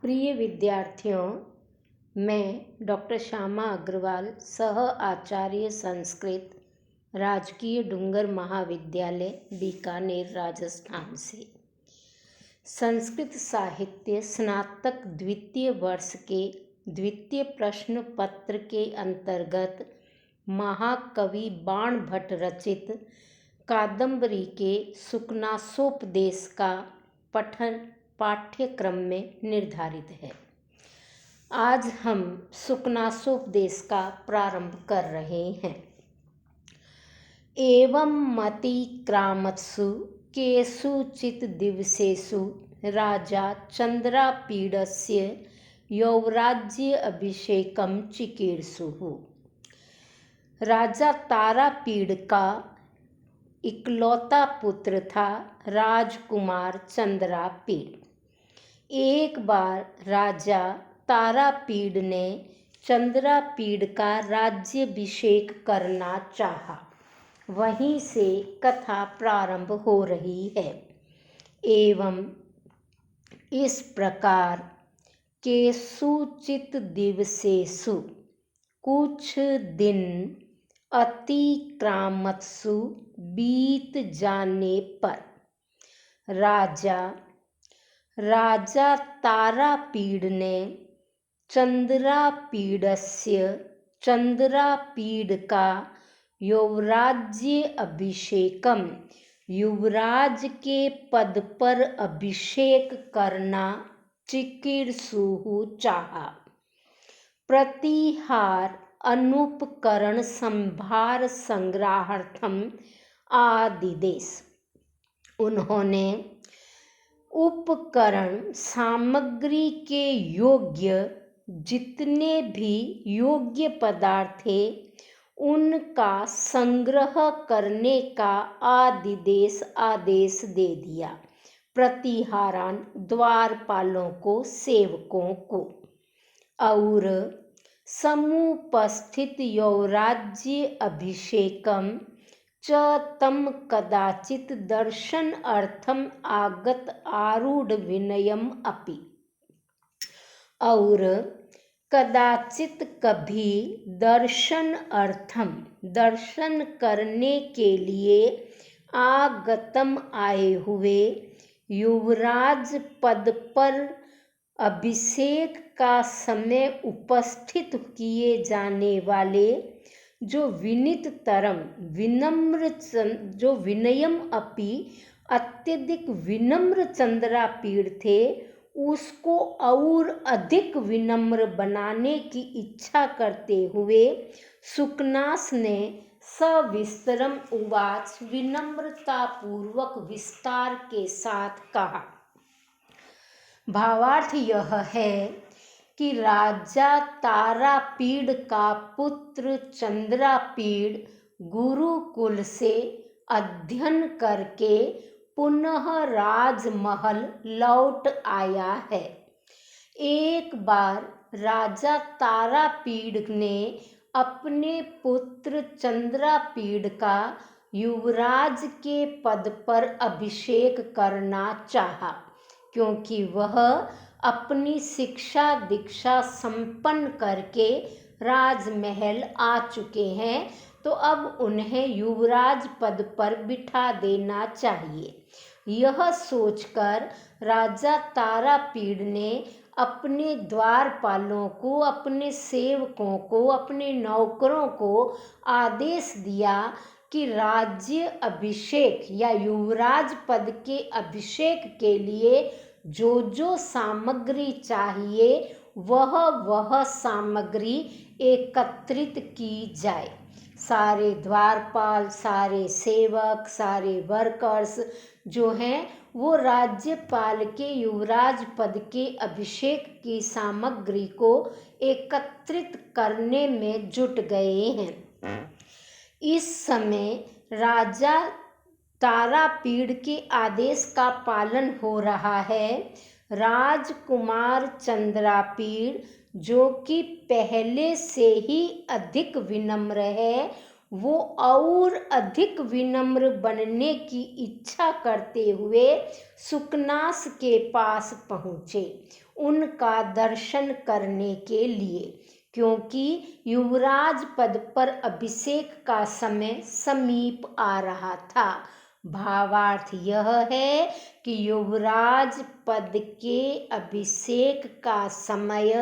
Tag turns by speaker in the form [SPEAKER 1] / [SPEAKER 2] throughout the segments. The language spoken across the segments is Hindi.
[SPEAKER 1] प्रिय विद्यार्थियों, मैं डॉक्टर श्यामा अग्रवाल, सह आचार्य संस्कृत, राजकीय डूंगर महाविद्यालय, बीकानेर, राजस्थान से संस्कृत साहित्य स्नातक द्वितीय वर्ष के द्वितीय प्रश्न पत्र के अंतर्गत महाकवि बाण भट्ट रचित कादंबरी के सुकनासोपदेश का पठन पाठ्यक्रम में निर्धारित है। आज हम सुकनासोपदेश का प्रारंभ कर रहे हैं। एवं मतिक्रामत्सु केषुचित् दिवसेषु राजा चन्द्रापीडस्य यौवराज्य अभिषेकं चिकीर्षुः। राजा तारापीड का इकलौता पुत्र था राजकुमार चंद्रापीड। एक बार राजा तारापीड ने चंद्रापीड का राज्याभिषेक करना चाहा। वहीं से कथा प्रारंभ हो रही है। एवं इस प्रकार केषुचित् दिवसेषु कुछ दिन अतिक्रामत्सु बीत जाने पर राजा तारापीड ने चंद्रापीड का यौवराज्य अभिषेकम युवराज के पद पर अभिषेक करना चिकीर्षुः चाहा। प्रतिहार अनुपकरण संभार संग्रहार्थम आदिदेश। उन्होंने उपकरण सामग्री के योग्य जितने भी योग्य पदार्थ थे उनका संग्रह करने का आदेश दे दिया। प्रतिहारान द्वारपालों को, सेवकों को। और समुपस्थित यौवराज्य अभिषेकम च तम कदाचित् दर्शन अर्थम आगत आरूढ़ विनयम अपि। और कदाचित कभी दर्शन अर्थम दर्शन करने के लिए आगतम आए हुए युवराज पद पर अभिषेक का समय उपस्थित किए जाने वाले जो विनयम अपि अत्यधिक विनम्र चंद्रापीड थे, उसको और अधिक विनम्र बनाने की इच्छा करते हुए सुकनास ने सविस्तरम उवाच विनम्रतापूर्वक विस्तार के साथ कहा। भावार्थ यह है कि राजा तारापीड का पुत्र चंद्रापीड गुरुकुल से अध्ययन करके पुनः राजमहल लौट आया है। एक बार राजा तारापीड ने अपने पुत्र चंद्रापीड का युवराज के पद पर अभिषेक करना चाहा, क्योंकि वह अपनी शिक्षा दीक्षा संपन्न करके राजमहल आ चुके हैं, तो अब उन्हें युवराज पद पर बिठा देना चाहिए। यह सोचकर राजा तारापीड ने अपने द्वारपालों को, अपने सेवकों को, अपने नौकरों को आदेश दिया कि राज्य अभिषेक या युवराज पद के अभिषेक के लिए जो जो सामग्री चाहिए वह सामग्री एकत्रित की जाए। सारे द्वारपाल, सारे सेवक, सारे वर्कर्स जो हैं वो राज्यपाल के युवराज पद के अभिषेक की सामग्री को एकत्रित करने में जुट गए हैं। इस समय राजा तारापीड के आदेश का पालन हो रहा है। राजकुमार चंद्रापीड, जो कि पहले से ही अधिक विनम्र है, वो और अधिक विनम्र बनने की इच्छा करते हुए सुकनास के पास पहुँचे। उनका दर्शन करने के लिए, क्योंकि युवराज पद पर अभिषेक का समय समीप आ रहा था। भावार्थ यह है कि युवराज पद के अभिषेक का समय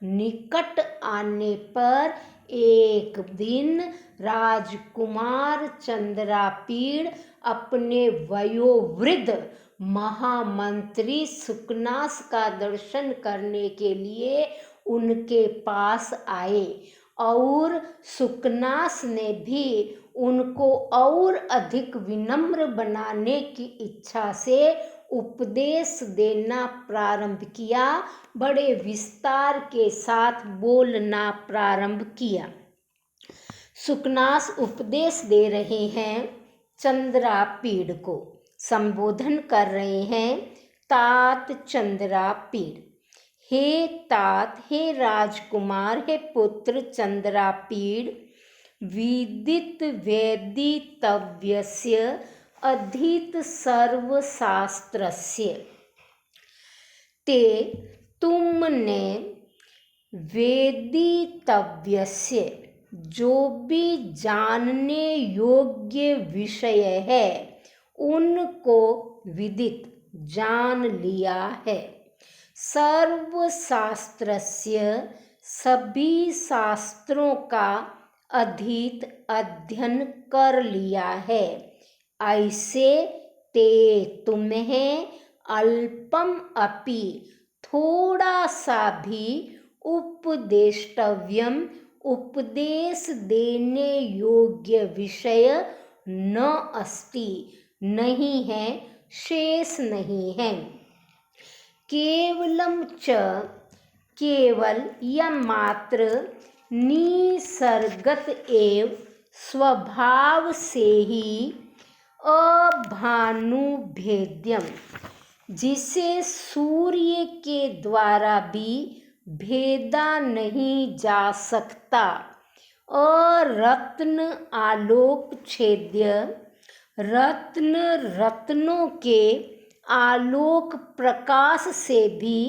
[SPEAKER 1] निकट आने पर एक दिन राजकुमार चंद्रापीड़ अपने वयोवृद्ध महामंत्री सुकनास का दर्शन करने के लिए उनके पास आए और सुकनास ने भी उनको और अधिक विनम्र बनाने की इच्छा से उपदेश देना प्रारंभ किया, बड़े विस्तार के साथ बोलना प्रारंभ किया। सुकनास उपदेश दे रहे हैं, चंद्रापीड़ को संबोधन कर रहे हैं, तात चंद्रापीड़। हे तात, हे राजकुमार, हे पुत्र चंद्रापीड़, विदित वेदितव्यस्य अधीत सर्वशास्त्रस्य। ते तुमने वेदितव्यस्य, जो भी जानने योग्य विषय है, उनको विदित जान लिया है। सर्वशास्त्रस्य, सभी शास्त्रों का अधीत अध्ययन कर लिया है। ऐसे ते तुम्हें अल्पम अपि, थोड़ा सा भी उपदेष्टव्यम, उपदेश देने योग्य विषय न अस्ति, नहीं है, शेष नहीं है। केवलम च, केवल या मात्र, निसर्गत एव, स्वभाव से ही, अभानुभेद्यम, जिसे सूर्य के द्वारा भी भेदा नहीं जा सकता, अरत्न आलोक छेद्य, रत्नों के आलोक प्रकाश से भी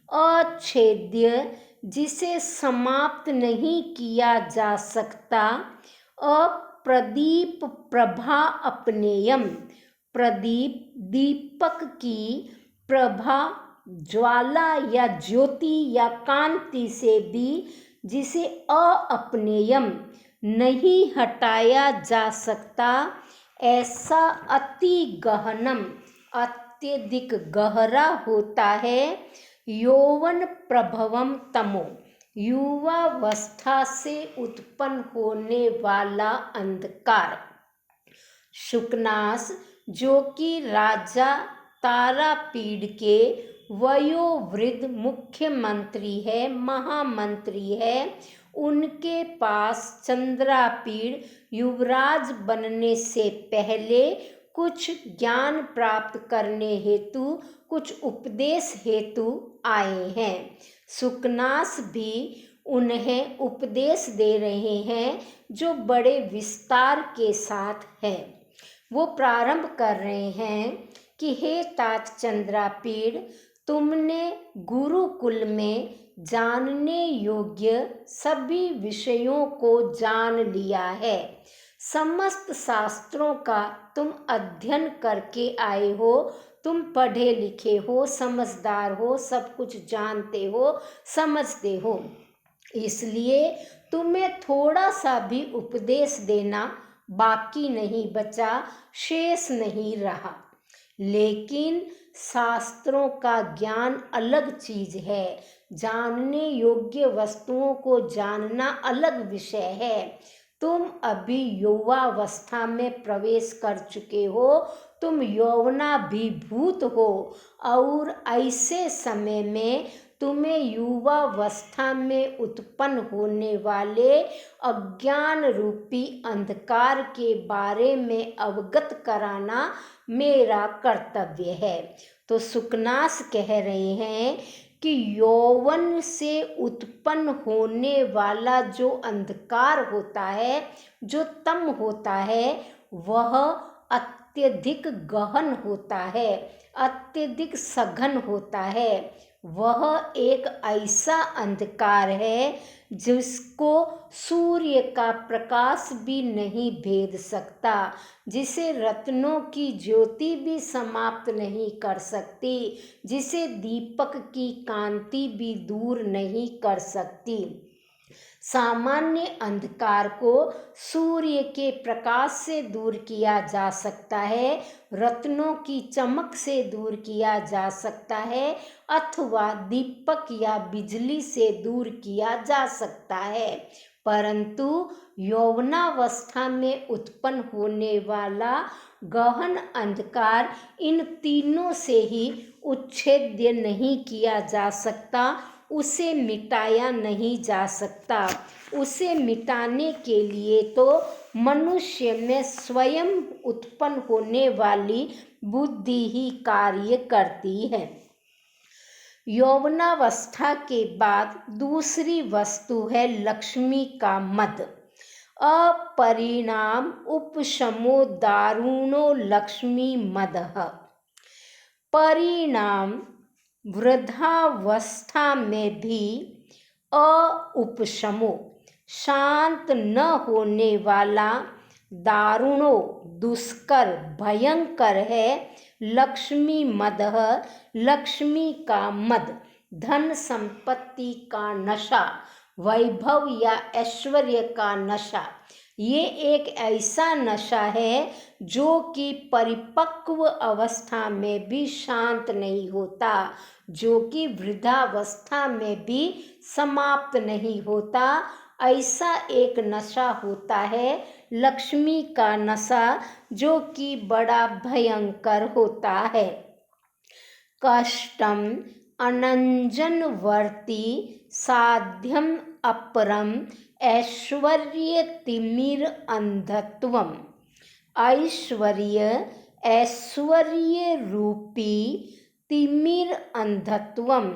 [SPEAKER 1] अछेद्य, जिसे समाप्त नहीं किया जा सकता, अप्रदीप प्रभा अपनेयम, प्रदीप दीपक की प्रभा, ज्वाला या ज्योति या कांति से भी, जिसे अअपनेयम, नहीं हटाया जा सकता, ऐसा अति गहनम, अत्यधिक गहरा होता है, यौवन प्रभवम तमो, युवावस्था से उत्पन्न होने वाला अंधकार। शुकनास, जो कि राजा तारापीड़ के वयोवृद्ध मुख्यमंत्री है, महामंत्री है, उनके पास चंद्रापीड़ युवराज बनने से पहले कुछ ज्ञान प्राप्त करने हेतु, कुछ उपदेश हेतु आए हैं। सुकनास भी उन्हें उपदेश दे रहे हैं, जो बड़े विस्तार के साथ है। वो प्रारंभ कर रहे हैं कि हे तात चंद्रापीड़, तुमने गुरुकुल में जानने योग्य सभी विषयों को जान लिया है। समस्त शास्त्रों का तुम अध्ययन करके आए हो, तुम पढ़े लिखे हो, समझदार हो, सब कुछ जानते हो, समझते हो, इसलिए तुम्हें थोड़ा सा भी उपदेश देना बाकी नहीं बचा, शेष नहीं रहा। लेकिन शास्त्रों का ज्ञान अलग चीज है, जानने योग्य वस्तुओं को जानना अलग विषय है। तुम अभी युवावस्था में प्रवेश कर चुके हो, तुम यौवनाभिभूत हो, और ऐसे समय में तुम्हें युवावस्था में उत्पन्न होने वाले अज्ञान रूपी अंधकार के बारे में अवगत कराना मेरा कर्तव्य है। तो सुकनास कह रहे हैं कि यौवन से उत्पन्न होने वाला जो अंधकार होता है, जो तम होता है, वह अत्यधिक गहन होता है, अत्यधिक सघन होता है, वह एक ऐसा अंधकार है जिसको सूर्य का प्रकाश भी नहीं भेद सकता, जिसे रत्नों की ज्योति भी समाप्त नहीं कर सकती, जिसे दीपक की कांति भी दूर नहीं कर सकती। सामान्य अंधकार को सूर्य के प्रकाश से दूर किया जा सकता है, रत्नों की चमक से दूर किया जा सकता है, अथवा दीपक या बिजली से दूर किया जा सकता है, परंतु यौवनावस्था में उत्पन्न होने वाला गहन अंधकार इन तीनों से ही उच्छेद्य नहीं किया जा सकता, उसे मिटाया नहीं जा सकता। उसे मिटाने के लिए तो मनुष्य में स्वयं उत्पन्न होने वाली बुद्धि ही कार्य करती है। यौवनावस्था के बाद दूसरी वस्तु है लक्ष्मी का मद। अपरिणाम उपशमो दारुणो लक्ष्मी मदः। परिणाम वृद्धावस्था में भी उपशमो शांत न होने वाला दारुणो दुष्कर भयंकर है लक्ष्मी मदः, लक्ष्मी का मद, धन संपत्ति का नशा, वैभव या ऐश्वर्य का नशा। ये एक ऐसा नशा है जो कि परिपक्व अवस्था में भी शांत नहीं होता, जो कि वृद्धावस्था में भी समाप्त नहीं होता। ऐसा एक नशा होता है लक्ष्मी का नशा, जो कि बड़ा भयंकर होता है। कष्टम अनंजनवर्ती साध्यम अपरम ऐश्वर्य तिमिर अंधत्वम। ऐश्वर्य रूपी तिमिर अंधत्वम,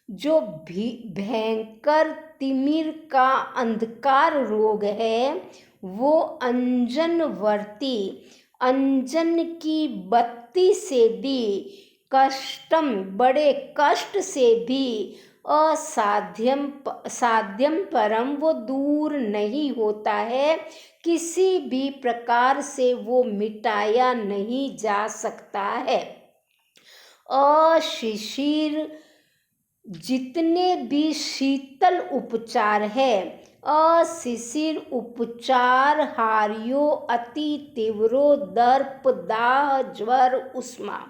[SPEAKER 1] जो भयंकर तिमिर का अंधकार रोग है, वो अंजनवर्ती अंजन की बत्ती से भी, कष्टम बड़े कष्ट से भी, साध्यम परम वो दूर नहीं होता है, किसी भी प्रकार से वो मिटाया नहीं जा सकता है। अशिशिर जितने भी शीतल उपचार है, अशिशिर उपचार हार्यो अति तीव्रो दर्प दाह ज्वर उष्मा।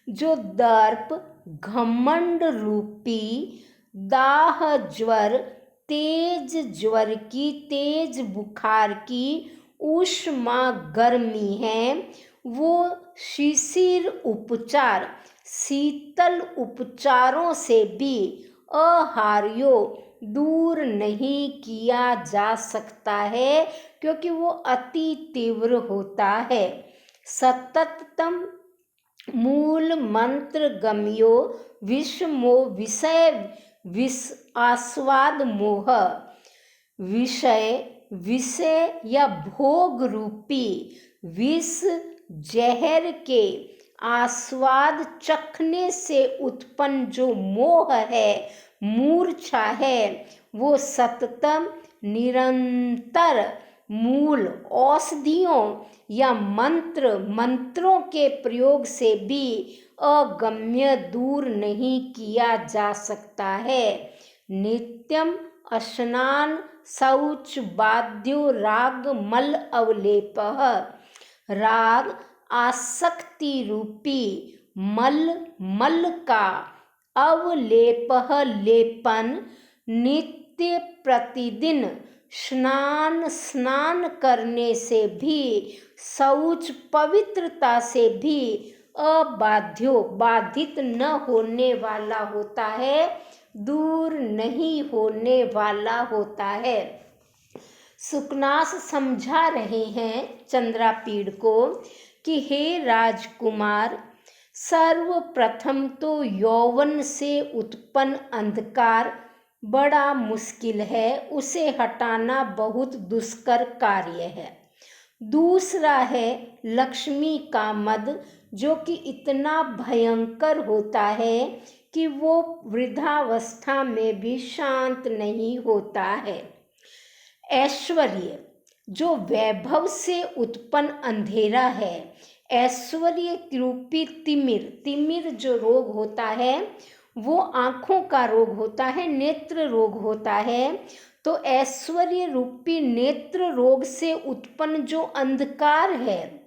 [SPEAKER 1] जो दर्प घमंड रूपी दाह ज्वर, तेज ज्वर की, तेज बुखार की उष्मा गर्मी है, वो शिशिर उपचार शीतल उपचारों से भी अहार्यो दूर नहीं किया जा सकता है, क्योंकि वो अति तीव्र होता है। सततम मूल मंत्र गम्यो विषमो विषय आस्वाद मोह। विषय या भोग रूपी विष जहर के आस्वाद चखने से उत्पन्न जो मोह है, मूर्छा है, वो सततम निरंतर मूल औषधियों या मंत्रों के प्रयोग से भी अगम्य दूर नहीं किया जा सकता है। नित्यम स्नान शौच बाध्यो राग मल अवलेपः। राग आसक्ति रूपी मल का अवलेपः लेपन, नित्य प्रतिदिन स्नान करने से भी, शौच पवित्रता से भी बाधित न होने वाला होता है, दूर नहीं होने वाला होता है। सुकनास समझा रहे हैं चंद्रापीड़ को कि हे राजकुमार, सर्वप्रथम तो यौवन से उत्पन्न अंधकार बड़ा मुश्किल है, उसे हटाना बहुत दुष्कर कार्य है। दूसरा है लक्ष्मी का मद, जो कि इतना भयंकर होता है कि वो वृद्धावस्था में भी शांत नहीं होता है। ऐश्वर्य जो वैभव से उत्पन्न अंधेरा है, ऐश्वर्य रूपी तिमिर जो रोग होता है वो आँखों का रोग होता है, नेत्र रोग होता है। तो ऐश्वर्य रूपी नेत्र रोग से उत्पन्न जो अंधकार है,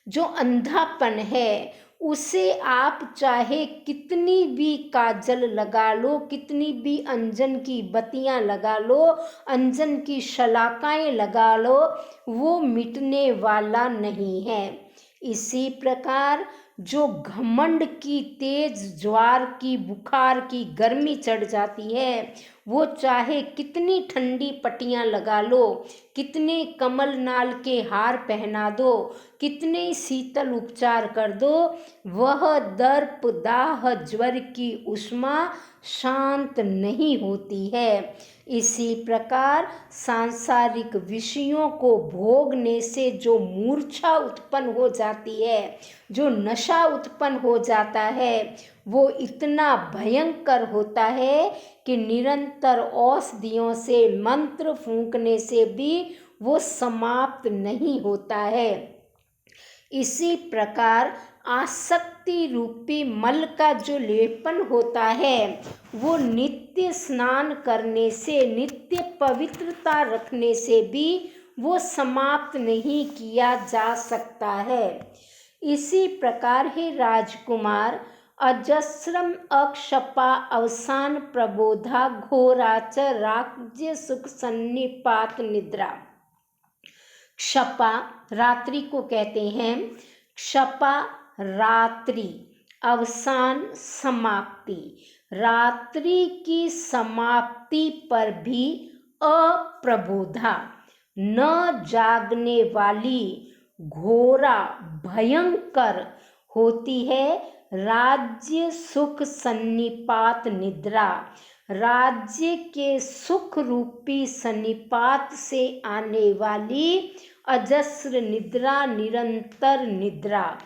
[SPEAKER 1] जो अंधापन है, उसे आप चाहे कितनी भी काजल लगा लो, कितनी भी अंजन की बत्तियां लगा लो, अंजन की शलाकाएं लगा लो, वो मिटने वाला नहीं है। इसी प्रकार जो घमंड की तेज ज्वार की बुखार की गर्मी चढ़ जाती है, वो चाहे कितनी ठंडी पट्टियां लगा लो, कितने कमल नाल के हार पहना दो, कितने शीतल उपचार कर दो, वह दर्प दाह ज्वर की उष्मा शांत नहीं होती है। इसी प्रकार सांसारिक विषयों को भोगने से जो मूर्छा उत्पन्न हो जाती है, जो नशा उत्पन्न हो जाता है, वो इतना भयंकर होता है कि निरंतर औषधियों से मंत्र फूंकने से भी वो समाप्त नहीं होता है। इसी प्रकार आसक्ति रूपी मल का जो लेपन होता है, वो नित्य स्नान करने से, नित्य पवित्रता रखने से भी वो समाप्त नहीं किया जा सकता है। इसी प्रकार हे राजकुमार, अजस्रम अक्षपा अवसान प्रबोधा घोराच राज्य सुख सन्निपात निद्रा। क्षपा रात्रि को कहते हैं, क्षपा रात्रि, अवसान समाप्ति, रात्रि की समाप्ति पर भी अप्रबोधा, न जागने वाली, घोरा भयंकर होती है राज्य सुख सन्निपात निद्रा। राज्य के सुख रूपी सन्निपात से आने वाली अजस्र निद्रा, निरंतर निद्रा।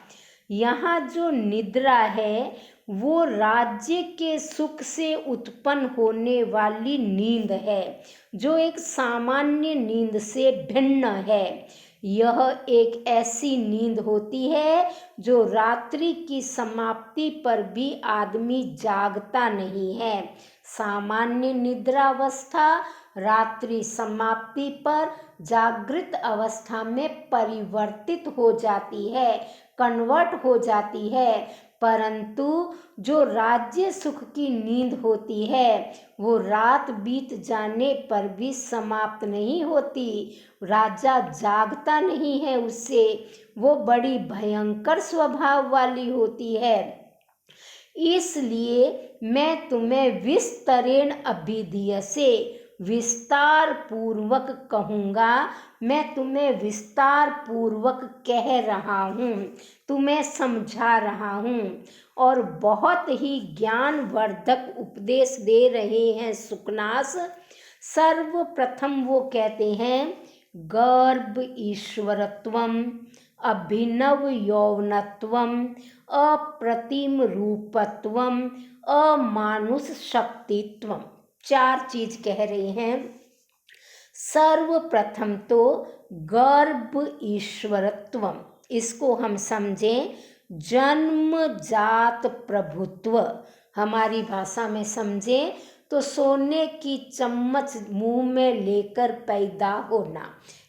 [SPEAKER 1] यहाँ जो निद्रा है वो राज्य के सुख से उत्पन्न होने वाली नींद है, जो एक सामान्य नींद से भिन्न है। यह एक ऐसी नींद होती है जो रात्रि की समाप्ति पर भी आदमी जागता नहीं है। सामान्य निद्रावस्था रात्रि समाप्ति पर जागृत अवस्था में परिवर्तित हो जाती है, कन्वर्ट हो जाती है। परंतु जो राज्य सुख की नींद होती है वो रात बीत जाने पर भी समाप्त नहीं होती। राजा जागता नहीं है उससे, वो बड़ी भयंकर स्वभाव वाली होती है। इसलिए मैं तुम्हें विस्तरेण अभिधीयसे, विस्तार पूर्वक कहूँगा, मैं तुम्हें विस्तार पूर्वक कह रहा हूँ, तुम्हें समझा रहा हूँ और बहुत ही ज्ञानवर्धक उपदेश दे रहे हैं सुकनास। सर्वप्रथम वो कहते हैं गर्भ ईश्वरत्वम, अभिनव यौवनत्वम, अप्रतिम रूपत्वम, अमानुष शक्तित्वम। 4 चीज कह रहे हैं। सर्वप्रथम तो गर्भ ईश्वरत्वम, इसको हम समझें जन्मजात प्रभुत्व। हमारी भाषा में समझें तो सोने की चम्मच मुंह में लेकर पैदा होना,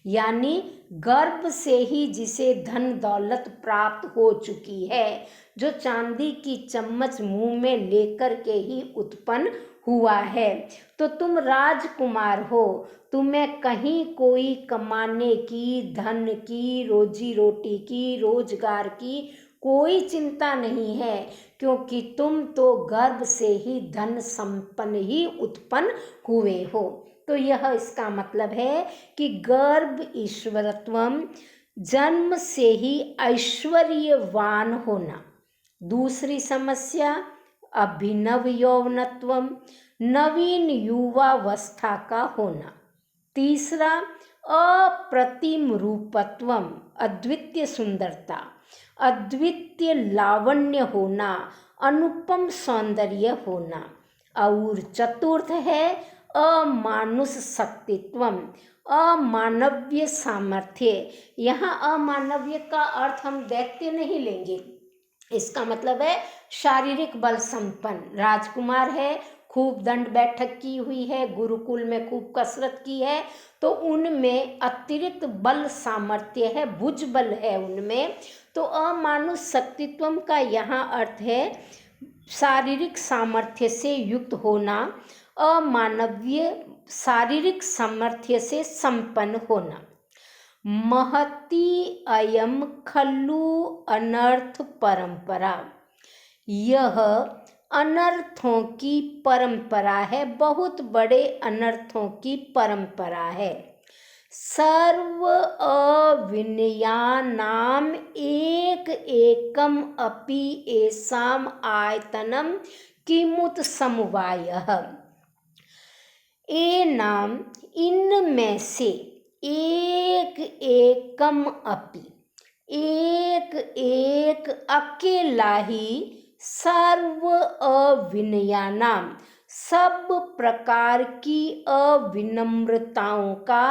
[SPEAKER 1] यानी गर्भ से ही जिसे धन दौलत प्राप्त हो चुकी है, जो चांदी की चम्मच मुंह में लेकर के ही उत्पन्न हुआ है। तो तुम राजकुमार हो, तुम्हें कहीं कोई कमाने की, धन की, रोजी रोटी की, रोजगार की कोई चिंता नहीं है, क्योंकि तुम तो गर्भ से ही धन संपन्न ही उत्पन्न हुए हो। तो यह इसका मतलब है कि गर्भ ईश्वरत्वम, जन्म से ही ऐश्वर्यवान होना। दूसरी समस्या अभिनव यौवनत्वम, नवीन युवावस्था का होना। तीसरा अप्रतिम रूपत्वम, अद्वितीय सुंदरता, अद्वितीय लावण्य होना, अनुपम सौंदर्य होना। और चतुर्थ है अमानुष शक्तित्वम, अमानवीय सामर्थ्य। यहाँ अमानवीय का अर्थ हम दैत्य नहीं लेंगे, इसका मतलब है शारीरिक बल संपन्न। राजकुमार है, खूब दंड बैठक की हुई है, गुरुकुल में खूब कसरत की है, तो उनमें अतिरिक्त बल सामर्थ्य है, भुजबल है उनमें। तो अमानुष शक्तित्वम का यहाँ अर्थ है शारीरिक सामर्थ्य से युक्त होना, अमानवीय शारीरिक सामर्थ्य से संपन्न होना। महती अयम खल्लु अनर्थ परंपरा, यह अनर्थों की परंपरा है, बहुत बड़े अनर्थों की परंपरा है। सर्व अविनयानाम एक एकम अपि एसाम आयतनम किमुत समवायः, ए नाम इनमें से एक एकम अपि, एक एक अकेला ही, सर्व अविनयानाम सब प्रकार की अविनम्रताओं का,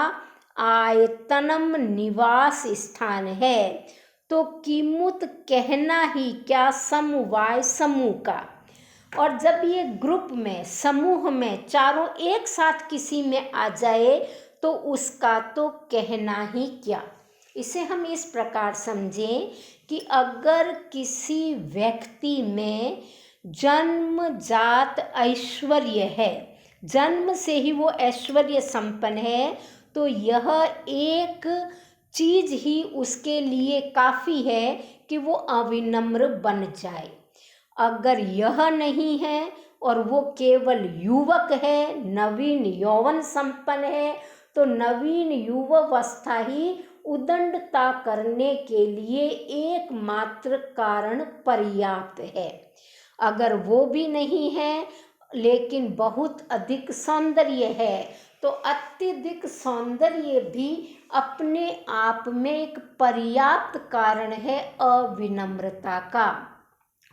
[SPEAKER 1] आयतनम निवास स्थान है। तो किमुत कहना ही क्या, समवाय समूह का। और जब ये ग्रुप में, समूह में चारों एक साथ किसी में आ जाए तो उसका तो कहना ही क्या। इसे हम इस प्रकार समझें कि अगर किसी व्यक्ति में जन्मजात ऐश्वर्य है, जन्म से ही वो ऐश्वर्य संपन्न है, तो यह एक चीज ही उसके लिए काफ़ी है कि वो अविनम्र बन जाए। अगर यह नहीं है और वो केवल युवक है, नवीन यौवन संपन्न है, तो नवीन युवावस्था ही उदंडता करने के लिए एकमात्र कारण पर्याप्त है। अगर वो भी नहीं है लेकिन बहुत अधिक सौंदर्य है, तो अत्यधिक सौंदर्य भी अपने आप में एक पर्याप्त कारण है अविनम्रता का।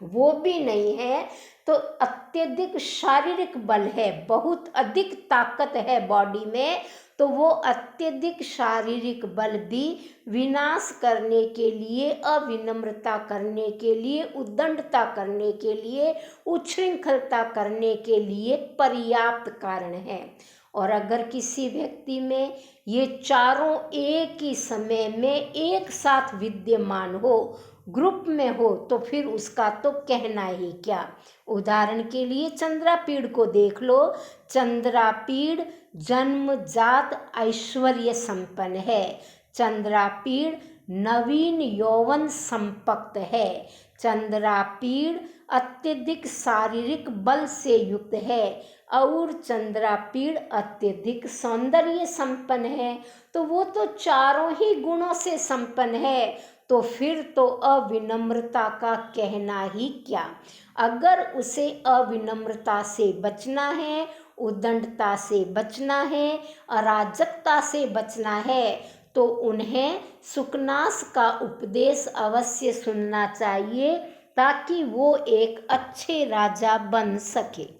[SPEAKER 1] वो भी नहीं है तो अत्यधिक शारीरिक बल है, बहुत अधिक ताकत है बॉडी में, तो वो अत्यधिक शारीरिक बल भी विनाश करने के लिए, अविनम्रता करने के लिए, उद्दंडता करने के लिए, उच्छृंखलता करने के लिए पर्याप्त कारण है। और अगर किसी व्यक्ति में ये चारों एक ही समय में एक साथ विद्यमान हो, ग्रुप में हो, तो फिर उसका तो कहना ही क्या। उदाहरण के लिए चंद्रापीड़ को देख लो। चंद्रापीड़ जन्मजात ऐश्वर्य संपन्न है, चंद्रापीड़ नवीन यौवन संपक्त है, चंद्रापीड़ अत्यधिक शारीरिक बल से युक्त है और चंद्रापीड़ अत्यधिक सौंदर्य संपन्न है। तो वो तो चारों ही गुणों से संपन्न है, तो फिर तो अविनम्रता का कहना ही क्या। अगर उसे अविनम्रता से बचना है, उद्दंडता से बचना है, अराजकता से बचना है, तो उन्हें सुकनास का उपदेश अवश्य सुनना चाहिए ताकि वो एक अच्छे राजा बन सके।